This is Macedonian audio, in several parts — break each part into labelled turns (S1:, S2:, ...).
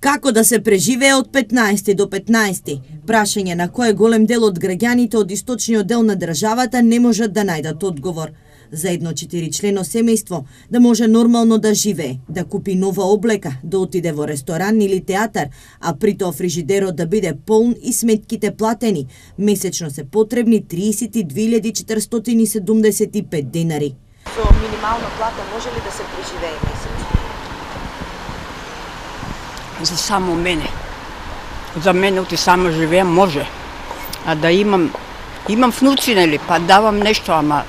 S1: Како да се преживее од 15 до 15? Прашање на кое голем дел од граѓаните од источниот дел на државата не можат да најдат одговор. За едно 4-члено семејство да може нормално да живее, да купи нова облека, да отиде во ресторан или театар, а при тоа фрижидерот да биде полн и сметките платени, месечно се потребни 32.475 денари.
S2: Со минимална плата може ли да се преживее месечно?
S3: За само мене. За мене оти само живеем може. А да имам внуци, нели, па давам нешто, ама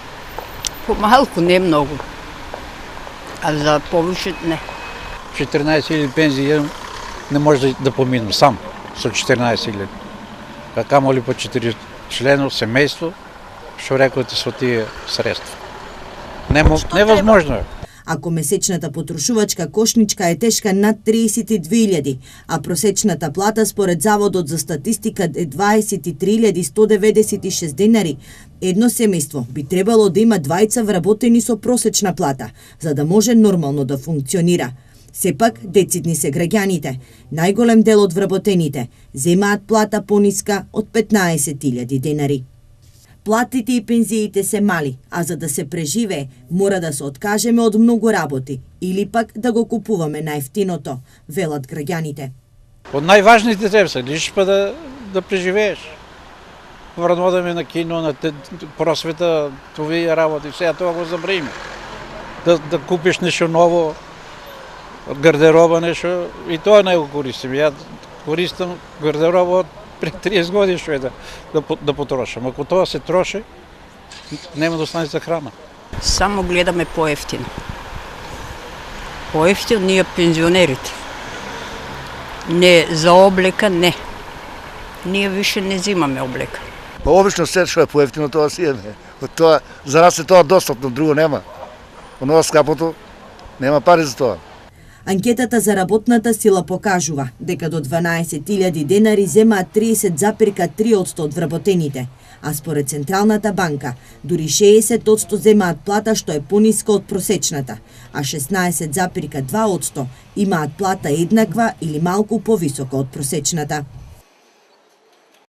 S3: помалку, не многу. А за повише не.
S4: 14.000 пензии не може да поминам сам со 14.000. А камо ли по 4 члено семејство, што рекоте со тие средства. Невозможно е.
S1: Ако месечната потрошувачка кошничка е тешка над 32.000, а просечната плата според Заводот за статистика е 23.196 денари, едно семејство би требало да има двајца вработени со просечна плата, за да може нормално да функционира. Сепак, децидни се граѓаните. Најголем дел од вработените земаат плата пониска од 15.000 денари. Платите и пензиите се мали, а за да се преживее, мора да се откажеме од многу работи или пак да го купуваме најефтиното, велат граѓаните.
S4: Од најважните треба се лиш па да преживееш. Врно одеме на кино, на просвета, товие работи, сега тоа го забравиме. Да купиш нешто ново, од гардероба нешто, и тоа не го користим. Ја користам гардероба од пред 30 години што е да потрошам. Ако тоа се троши, нема да остане за храна.
S3: Само гледаме поевтино. Поевтино ние пензионерите. Не, за облека не. Ние више не зимаме облека.
S5: Па обично се што е поевтино, тоа си еме. Тоа, за нас е тоа достапно, друго нема. Оно скапото, нема пари за тоа.
S1: Анкетата за работната сила покажува дека до 12.000 денари земаат 30,3% од вработените, а според Централната банка дури 60% земаат плата што е пониска од просечната, а 16,2% имаат плата еднаква или малку повисока од просечната.